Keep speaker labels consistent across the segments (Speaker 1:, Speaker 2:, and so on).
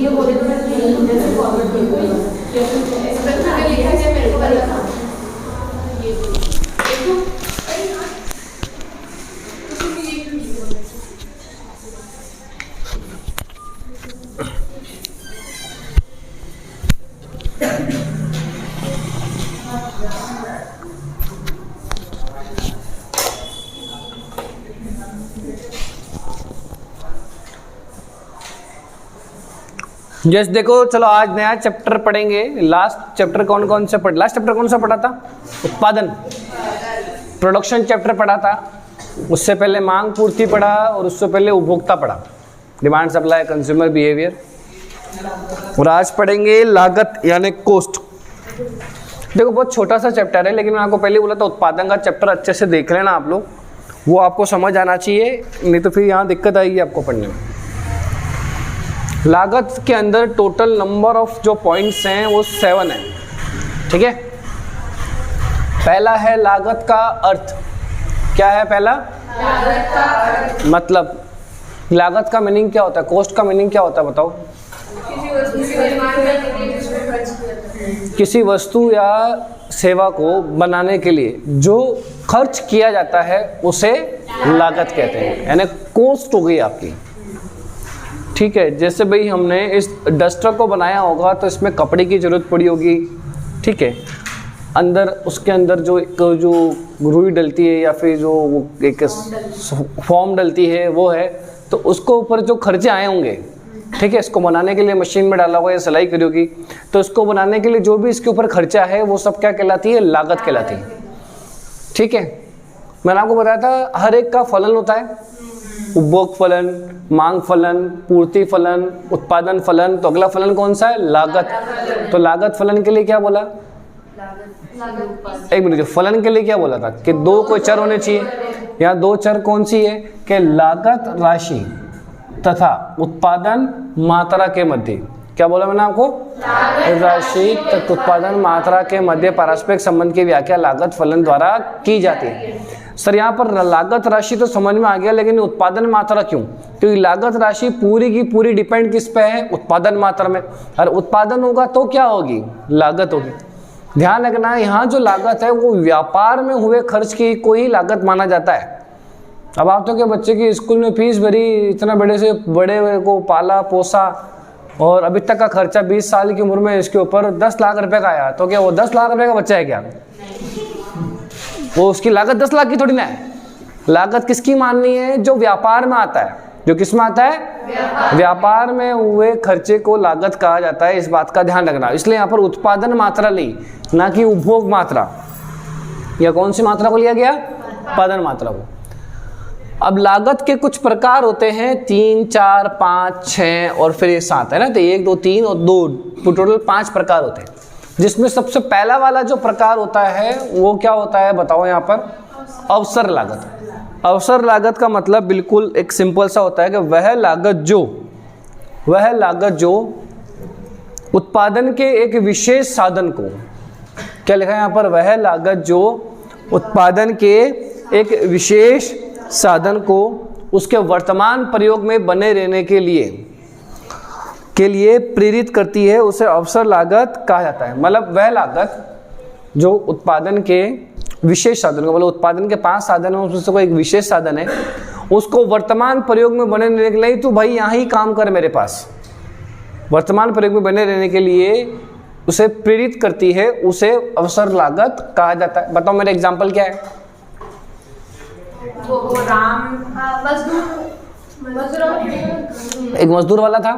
Speaker 1: ये बोले तो मैं जैसे फॉरवर्ड कर दूंगा लिखा है मेरे को वाला ये देखो
Speaker 2: यस देखो, चलो आज नया चैप्टर पढ़ेंगे। लास्ट चैप्टर कौन सा पढ़ा था? उत्पादन, प्रोडक्शन चैप्टर पढ़ा था। उससे पहले मांग पूर्ति पढ़ा और उससे पहले उपभोक्ता पढ़ा, डिमांड सप्लाई कंज्यूमर बिहेवियर। और आज पढ़ेंगे लागत यानी कॉस्ट। देखो बहुत छोटा सा चैप्टर है, लेकिन मैं आपको पहले बोला था उत्पादन का चैप्टर अच्छे से देख लेना आप लोग, वो आपको समझ आना चाहिए, नहीं तो फिर यहाँ दिक्कत आएगी आपको पढ़ने में। लागत के अंदर टोटल नंबर ऑफ जो पॉइंट्स हैं वो 7 हैं, ठीक है। पहला है लागत का अर्थ। क्या है पहला?
Speaker 1: लागत का अर्थ।
Speaker 2: मतलब लागत का मीनिंग क्या होता है, कॉस्ट का मीनिंग क्या होता है बताओ? किसी वस्तु या सेवा को बनाने के लिए जो खर्च किया जाता है उसे लागत कहते हैं, यानी कॉस्ट हो गई आपकी, ठीक है। जैसे भाई हमने इस डस्टर को बनाया होगा तो इसमें कपड़े की ज़रूरत पड़ी होगी, ठीक है। अंदर उसके अंदर जो रुई डलती है या फिर जो एक फॉर्म डलती है वो है, तो उसको ऊपर जो खर्चे आए होंगे, ठीक है। इसको बनाने के लिए मशीन में डाला हुआ या सिलाई करी होगी, तो इसको बनाने के लिए जो भी इसके ऊपर खर्चा है वो सब क्या कहलाती है? लागत कहलाती है, ठीक है। मैंने आपको बताया था हर एक का फलन होता है, उपभोग फलन, मांग फलन, पूर्ति फलन, उत्पादन फलन। तो अगला फलन कौन सा है? लागत। तो लागत फलन के लिए क्या बोला? एक मिनट, फलन के लिए क्या बोला था कि 2 कोई चर होने चाहिए। यहाँ 2 चर कौन सी है कि लागत राशि तथा उत्पादन मात्रा के मध्य। क्या बोला मैंने आपको? राशि तथा उत्पादन मात्रा के मध्य पारस्परिक संबंध की व्याख्या लागत फलन द्वारा की जाती है। सर यहाँ पर लागत राशि तो समझ में आ गया, लेकिन उत्पादन मात्रा क्यों? क्योंकि लागत राशि पूरी की पूरी डिपेंड किस पे है? उत्पादन मात्रा में। और उत्पादन होगा तो क्या होगी? लागत होगी। ध्यान रखना, यहाँ जो लागत है वो व्यापार में हुए खर्च की कोई लागत माना जाता है। अब आप तो क्या बच्चे की स्कूल में फीस भरी, इतना बड़े से बड़े को पाला पोसा और अभी तक का खर्चा 20 साल की उम्र में इसके ऊपर 10 लाख रुपए का आया, तो क्या वो 10 लाख रुपए का बच्चा है क्या? वो उसकी लागत 10 लाख की थोड़ी ना है। लागत किसकी माननी है? जो व्यापार में आता है। जो किस में आता है? व्यापार में हुए खर्चे को लागत कहा जाता है, इस बात का ध्यान रखना। इसलिए यहाँ पर उत्पादन मात्रा ली, ना कि उपभोग मात्रा। या कौन सी मात्रा को लिया गया? उत्पादन मात्रा को। अब लागत के कुछ प्रकार होते हैं, 3, 4, 5, 6 और फिर ये 7 है ना। तो 1, 2, 3 और 2, टोटल 5 प्रकार होते हैं, जिसमें सबसे पहला वाला जो प्रकार होता है वो क्या होता है बताओ? यहाँ पर अवसर लागत। अवसर लागत का मतलब बिल्कुल एक सिंपल सा होता है कि वह लागत जो उत्पादन के एक विशेष साधन को, क्या लिखा है यहाँ पर? वह लागत जो उत्पादन के एक विशेष साधन को उसके वर्तमान प्रयोग में बने रहने के लिए प्रेरित करती है, उसे अवसर लागत कहा जाता है। मतलब वह लागत जो उत्पादन के विशेष साधन को, मतलब उत्पादन के 5 साधन है उसमें से कोई एक विशेष साधन है, उसको वर्तमान प्रयोग में बने रहने के लिए, तो भाई यहाँ ही काम कर मेरे पास, वर्तमान प्रयोग में बने रहने के लिए उसे प्रेरित करती है, उसे अवसर लागत कहा जाता है। बताओ मेरा एग्जाम्पल क्या है? एक मजदूर वाला था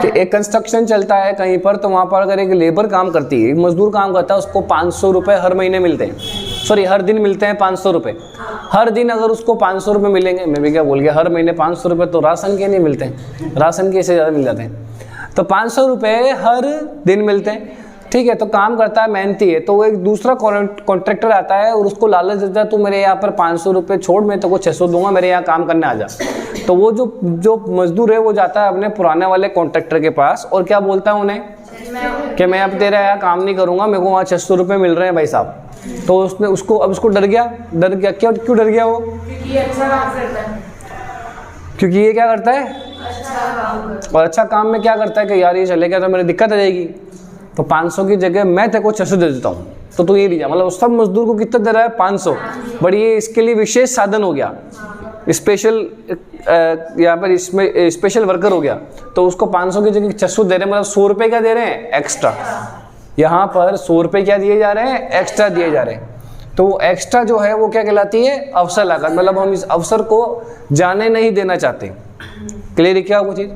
Speaker 2: कि एक कंस्ट्रक्शन चलता है कहीं पर, तो वहां पर अगर एक लेबर काम करती है, एक मजदूर काम करता है, उसको 500 रुपए हर महीने मिलते हैं, सॉरी हर दिन मिलते हैं 500 रुपए हर दिन। अगर उसको 500 रुपए मिलेंगे, मैं भी क्या बोल गया, हर महीने 500 रुपए, तो राशन के नहीं मिलते हैं, राशन के इससे ज़्यादा मिल जाते हैं। तो 500 रुपए हर दिन मिलते हैं, ठीक है। तो काम करता है, मेहनती है, तो वो एक दूसरा कॉन्ट्रैक्टर आता है और उसको लालच देता है, तू मेरे यहाँ पर 500 रुपये छोड़, मैं तो को 600 दूंगा, मेरे यहाँ काम करने आ जा। तो वो जो मजदूर है वो जाता है अपने पुराने वाले कॉन्ट्रैक्टर के पास और क्या बोलता है उन्हें कि मैं अब तेरा यहाँ काम नहीं करूँगा, मेरे को वहाँ 600 रुपये मिल रहे हैं भाई साहब। तो उसने उसको डर गया। क्यों डर गया वो?
Speaker 1: क्योंकि ये अच्छा काम करता है।
Speaker 2: क्योंकि ये क्या करता है? और अच्छा काम में क्या करता है कि यार ये चले गया तो मेरी दिक्कत आ जाएगी, तो 500 की जगह मैं तेरे को 600 दे देता हूँ, तो तू ये लीजिए। मतलब सब मजदूर को कितना दे रहा है? 500। बट ये इसके लिए विशेष साधन हो गया, स्पेशल यहाँ पर इसमें स्पेशल वर्कर हो गया, तो उसको 500 की जगह 600 दे रहे हैं, मतलब 100 रुपये क्या दे रहे हैं? एक्स्ट्रा। यहाँ पर 100 रुपये क्या दिए जा रहे हैं? एक्स्ट्रा दिए जा रहे हैं। तो वो एक्स्ट्रा जो है वो क्या कहलाती है? अवसर लागत। मतलब हम इस अवसर को जाने नहीं देना चाहते। क्लियर है क्या वो चीज़?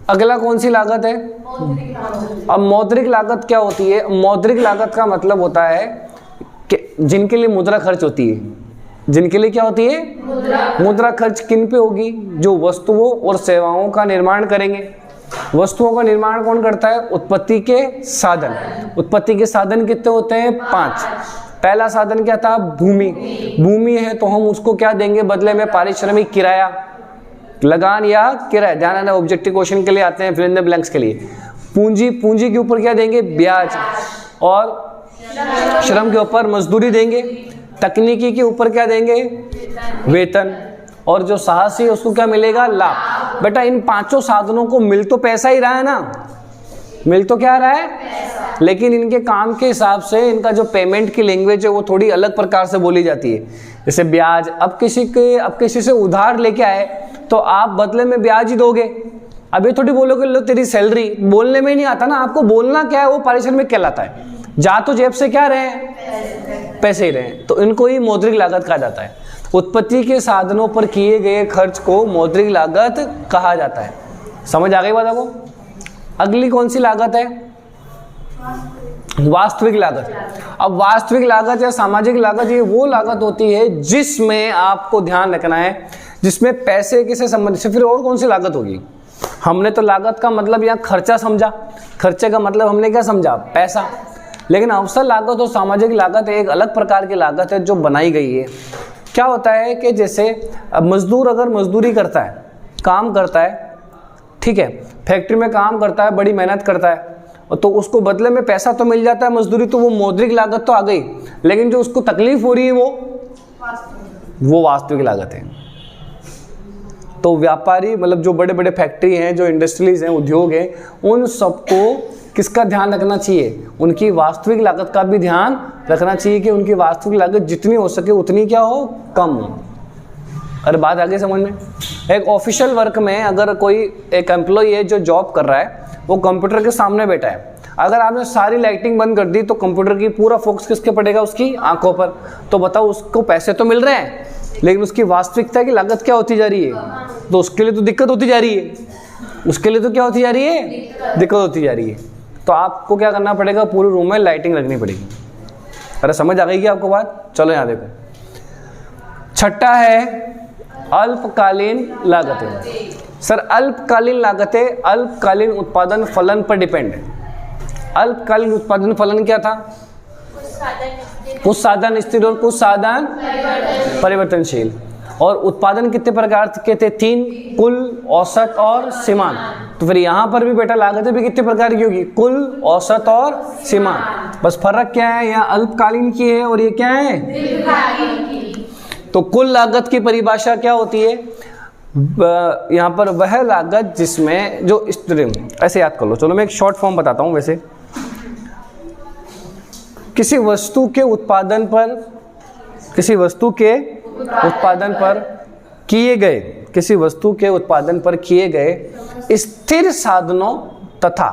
Speaker 2: अगला कौन सी लागत है? अब मौद्रिक लागत क्या होती है? मौद्रिक लागत का मतलब होता है कि जिनके लिए मुद्रा खर्च होती है। जिनके लिए क्या होती है? मुद्रा खर्च किन पे होगी? जो वस्तुओं और सेवाओं का निर्माण करेंगे। वस्तुओं का निर्माण कौन करता है? उत्पत्ति के साधन। उत्पत्ति के साधन कितने होते हैं? 5। पहला साधन क्या था? भूमि। भूमि है तो हम उसको क्या देंगे बदले में? पारिश्रमिक, किराया, लगान या किराया। ध्यान रखना, ऑब्जेक्टिव क्वेश्चन के लिए आते हैं, फिल इन द ब्लैंक्स के लिए। पूंजी, पूंजी के ऊपर क्या देंगे? ब्याज। और श्रम के ऊपर मजदूरी देंगे। तकनीकी के ऊपर क्या देंगे? वेतन। और जो साहसी है उसको क्या मिलेगा? लाभ। बेटा इन 5 साधनों को मिल तो पैसा ही रहा है ना, मिल तो क्या रहा है? लेकिन इनके काम के हिसाब से इनका जो पेमेंट की लैंग्वेज है वो थोड़ी अलग प्रकार से बोली जाती है। जैसे ब्याज, अब किसी से उधार लेके आए तो आप बदले में ब्याज ही दोगे। अब ये थोड़ी बोलोगे लो तेरी सैलरी, बोलने में नहीं आता ना, आपको बोलना क्या है वो पारिश्रमिक कहलाता है। जा तो जेब से क्या रहे हैं? पैसे ही रहे हैं। तो इनको ही मौद्रिक लागत कहा जाता है। उत्पत्ति के साधनों पर किए गए खर्च को मौद्रिक लागत कहा जाता है। समझ आ गई बात आपको? अगली कौन सी लागत है? वास्तविक लागत। अब वास्तविक लागत या सामाजिक लागत ये वो लागत होती है जिसमें आपको ध्यान रखना है, जिसमें पैसे किसे संबंधित से। फिर और कौन सी लागत होगी? हमने तो लागत का मतलब यहाँ खर्चा समझा, खर्चे का मतलब हमने क्या समझा? पैसा। लेकिन अवसर लागत और सामाजिक लागत एक अलग प्रकार की लागत है जो बनाई गई है। क्या होता है कि जैसे मजदूर अगर मजदूरी करता है, काम करता है, ठीक है, फैक्ट्री में काम करता है, बड़ी मेहनत करता है, तो उसको बदले में पैसा तो मिल जाता है मजदूरी, तो वो मौद्रिक लागत तो आ गई। लेकिन जो उसको तकलीफ हो रही है वो वास्तविक लागत है। तो व्यापारी मतलब जो बड़े बड़े फैक्ट्री हैं, जो इंडस्ट्रीज हैं, उद्योग हैं, उन सबको किसका ध्यान रखना चाहिए? उनकी वास्तविक लागत का भी ध्यान रखना चाहिए कि उनकी वास्तविक लागत जितनी हो सके उतनी क्या हो? कम हो। अरे बात आगे समझ में? एक ऑफिशियल वर्क में अगर कोई एक एम्प्लॉय है जो जॉब कर रहा है, वो कंप्यूटर के सामने बैठा है, अगर आपने सारी लाइटिंग बंद कर दी तो कंप्यूटर की पूरा फोकस किसके पड़ेगा? उसकी आंखों पर। तो बताओ उसको पैसे तो मिल रहे हैं लेकिन उसकी वास्तविकता की लागत क्या होती जा रही है? तो उसके लिए तो दिक्कत होती जा रही है। उसके लिए तो क्या होती जा रही है? दिक्कत होती जा रही है। तो आपको क्या करना पड़ेगा? पूरे रूम में लाइटिंग रखनी पड़ेगी। अरे समझ आ गई क्या आपको बात? चलो यहाँ देखो, छठा है अल्पकालीन लागतें। सर अल्पकालीन लागतें अल्पकालीन उत्पादन फलन पर डिपेंड है। अल्पकालीन उत्पादन फलन क्या था? कुछ साधन स्थिर और कुछ साधन परिवर्तनशील। और उत्पादन कितने प्रकार के थे? 3, कुल, औसत और सीमांत। तो फिर यहाँ पर भी बेटा लागतें भी कितने प्रकार की होगी? कुल, औसत और सीमांत। बस फर्क क्या है? यहाँ अल्पकालीन की है और ये क्या है? दीर्घकालीन की। तो कुल लागत की परिभाषा क्या होती है? यहाँ पर वह लागत जिसमें जो ऐसे याद कर लो। चलो मैं एक शॉर्ट फॉर्म बताता हूँ। वैसे किसी वस्तु के उत्पादन पर किए गए स्थिर साधनों तथा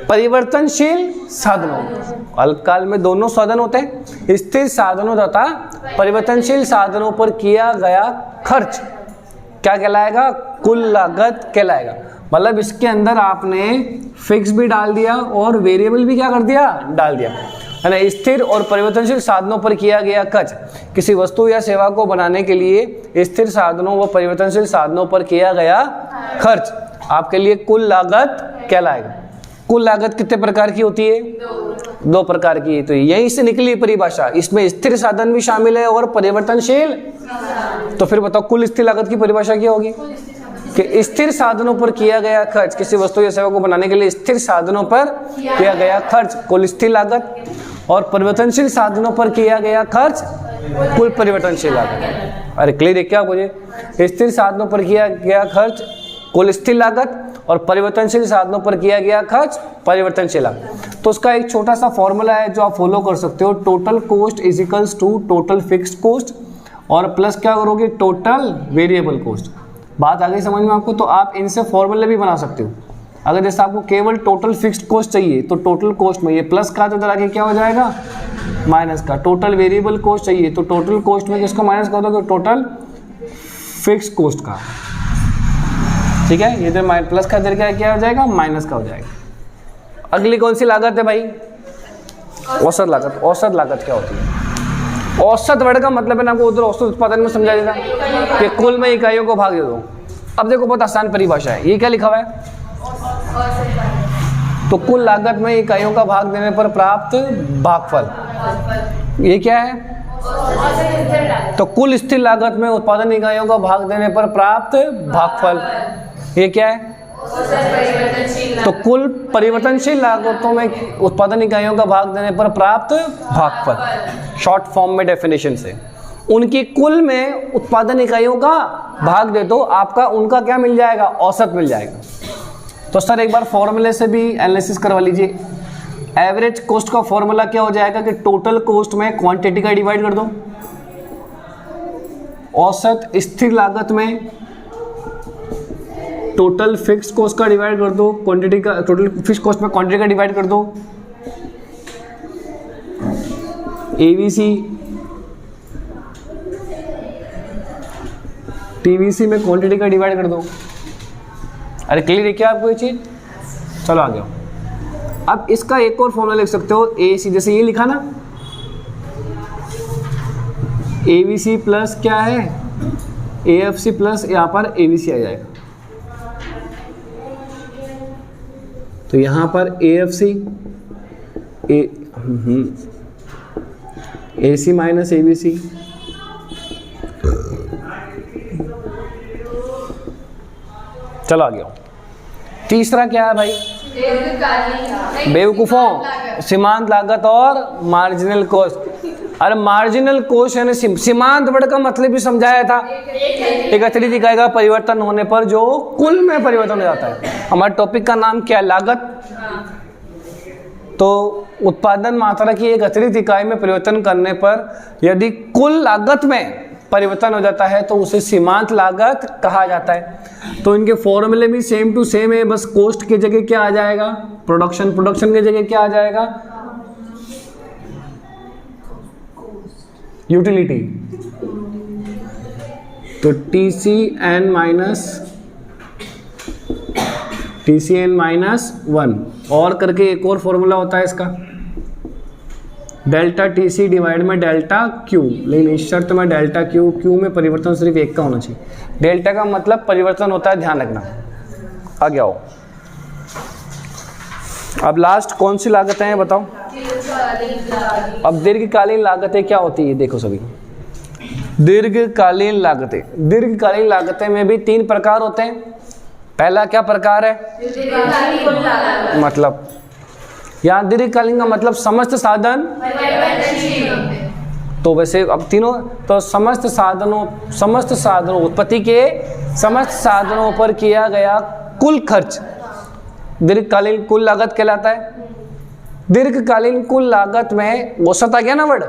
Speaker 2: परिवर्तनशील साधनों। अल्पकाल में दोनों साधन होते हैं, स्थिर साधनों तथा परिवर्तनशील साधनों पर किया गया खर्च क्या कहलाएगा? कुल लागत कहलाएगा। मतलब इसके अंदर आपने फिक्स भी डाल दिया और वेरिएबल भी क्या कर दिया? डाल दिया, है ना। स्थिर और परिवर्तनशील साधनों पर किया गया खर्च, किसी वस्तु या सेवा को बनाने के लिए स्थिर साधनों व परिवर्तनशील साधनों पर किया गया खर्च आपके लिए कुल लागत कहलाएगा। कुल लागत कितने प्रकार की होती है? 2 प्रकार की। तो यहीं से निकली परिभाषा। इसमें स्थिर साधन भी शामिल है और परिवर्तनशील। तो फिर बताओ कुल स्थिर लागत की परिभाषा क्या होगी? कि स्थिर साधनों पर किया गया खर्च, किसी वस्तु या सेवा को बनाने के लिए स्थिर साधनों पर किया गया खर्च कुल स्थिर लागत, और परिवर्तनशील साधनों पर किया गया खर्च कुल परिवर्तनशील लागत। अरे क्लियर है क्या? मुझे स्थिर साधनों पर किया गया खर्च कुल स्थिर लागत और परिवर्तनशील साधनों पर किया गया खर्च परिवर्तनशील लागत। तो उसका एक छोटा सा फॉर्मूला है जो आप फॉलो कर सकते हो, total cost is equals to total fixed cost और प्लस क्या करोगे, टोटल वेरिएबल कॉस्ट। बात आ गई समझ में आपको? तो आप इनसे फॉर्मूले भी बना सकते हो। अगर जैसे आपको केवल टोटल फिक्स्ड कॉस्ट चाहिए तो टोटल कॉस्ट में ये प्लस का तो आगे क्या हो जाएगा, माइनस का। टोटल वेरिएबल कॉस्ट चाहिए तो टोटल कॉस्ट में किसको माइनस कर दोगे, टोटल फिक्स्ड कॉस्ट का। ठीक है, ये जो प्लस का इधर क्या हो जाएगा, माइनस का हो जाएगा। अगली कौन सी लागत है भाई, औसत लागत। औसत लागत क्या होती है? औसत वर्ड का मतलब है ना, आपको उधर औसत उत्पादन में समझा देगा कि कुल में इकाइयों को भाग दे दो। अब देखो बहुत आसान परिभाषा है, ये क्या लिखा हुआ है, तो कुल लागत में इकाइयों का भाग देने पर प्राप्त भागफल। ये क्या है, तो कुल स्थिर लागत में उत्पादन इकाइयों का भाग देने पर प्राप्त भागफल। ये क्या है, तो कुल परिवर्तनशील लागतों में उत्पादन इकाइयों का भाग देने पर प्राप्त भागफल। शॉर्ट फॉर्म में डेफिनेशन से उनकी कुल में उत्पादन इकाइयों का भाग दे दो, आपका उनका क्या मिल जाएगा, औसत मिल जाएगा। तो सर एक बार फॉर्मूले से भी एनालिसिस करवा लीजिए। एवरेज कॉस्ट का फॉर्मूला क्या हो जाएगा कि टोटल कॉस्ट में क्वांटिटी का डिवाइड कर दो, औसत स्थिर लागत में टोटल फिक्स्ड कॉस्ट का डिवाइड कर दो, क्वांटिटी का, टोटल फिक्स्ड कॉस्ट में क्वांटिटी का डिवाइड कर दो। एवीसी टीवीसी में क्वांटिटी का डिवाइड कर दो। अरे क्लियर है क्या आपको ये चीज? चलो आ गया। अब इसका एक और फॉर्मूला लिख सकते हो, ए सी, जैसे ये लिखा ना, एवीसी प्लस क्या है, एएफसी प्लस यहाँ पर एवीसी आ जाएगा। तो यहाँ पर एएफसी एसी माइनस एबीसी, चलो आ गया। तीसरा क्या है भाई, बेवकूफों, सीमांत लागत और मार्जिनल कॉस्ट। अरे मार्जिनल कॉस्ट यानी सीमांत वर्ड का मतलब भी समझाया था, एक अतिरिक्त इकाई का परिवर्तन होने पर जो कुल में परिवर्तन हो जाता है। हमारे टॉपिक का नाम क्या है, लागत। तो उत्पादन मात्रा की एक अतिरिक्त इकाई में परिवर्तन करने पर यदि कुल लागत में परिवर्तन हो जाता है तो उसे सीमांत लागत कहा जाता है। तो इनके फॉर्मूले भी सेम टू सेम है, बस कॉस्ट की जगह क्या आ जाएगा, प्रोडक्शन, प्रोडक्शन की जगह क्या आ जाएगा, यूटिलिटी। तो TCN माइनस 1 और करके एक और फॉर्मूला होता है इसका, डेल्टा TC डिवाइड में डेल्टा Q। लेकिन इस शर्त में डेल्टा Q में परिवर्तन सिर्फ एक का होना चाहिए। डेल्टा का मतलब परिवर्तन होता है, ध्यान रखना। आगे आओ। अब लास्ट कौन सी लागतें हैं बताओ। अब दीर्घकालीन लागतें क्या होती है, देखो सभी। दीर्घकालीन लागतें, दीर्घकालीन लागतें में भी 3 प्रकार होते हैं। पहला क्या प्रकार है, मतलब यहाँ दीर्घकालीन का मतलब समस्त साधन, तो वैसे अब तीनों, तो समस्त साधनों उत्पत्ति के समस्त साधनों पर किया गया कुल खर्च दीर्घकालीन कुल लागत कहलाता है। दीर्घकालीन कुल लागत में औसत आ गया ना वर्ड,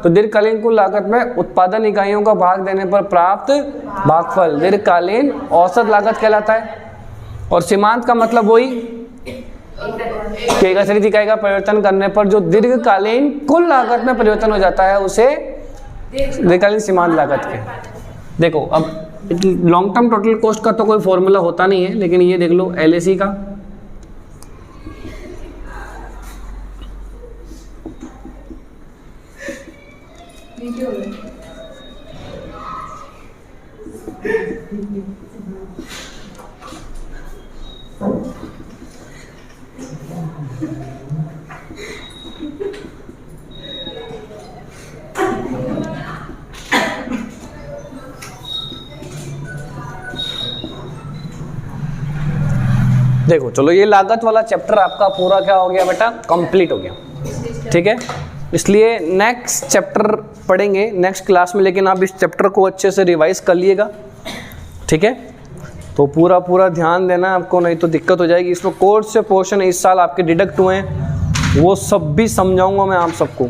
Speaker 2: तो दीर्घकालीन कुल लागत में उत्पादन इकाइयों का भाग देने पर प्राप्त भागफल दीर्घकालीन औसत लागत कहलाता है। और सीमांत का मतलब वही कि एक अतिरिक्त इकाई का परिवर्तन करने पर जो दीर्घकालीन कुल लागत में परिवर्तन हो जाता है उसे दीर्घकालीन सीमांत लागत के। देखो अब लॉन्ग टर्म टोटल कॉस्ट का तो कोई फॉर्मूला होता नहीं है, लेकिन ये देख लो LAC का, देखो चलो ये लागत वाला चैप्टर आपका पूरा क्या हो गया बेटा, कंप्लीट हो गया। ठीक है, इसलिए नेक्स्ट चैप्टर पढ़ेंगे नेक्स्ट क्लास में, लेकिन आप इस चैप्टर को अच्छे से रिवाइज कर लिएगा। ठीक है, तो पूरा पूरा ध्यान देना आपको, नहीं तो दिक्कत हो जाएगी। इसमें कोर्स से पोर्शन इस साल आपके डिडक्ट हुए हैं, वो सब भी समझाऊंगा मैं आप सबको।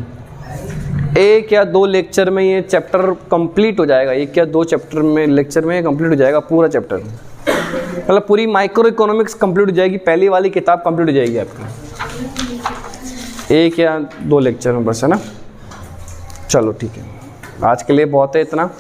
Speaker 2: 1 या 2 लेक्चर में ये चैप्टर कंप्लीट हो जाएगा, 1 या 2 चैप्टर में लेक्चर में कंप्लीट हो जाएगा पूरा चैप्टर। मतलब पूरी माइक्रो इकोनॉमिक्स कंप्लीट हो जाएगी, पहली वाली किताब कंप्लीट हो जाएगी आपकी 1 या 2 लेक्चर में बस, है ना। चलो ठीक है, आज के लिए बहुत है इतना।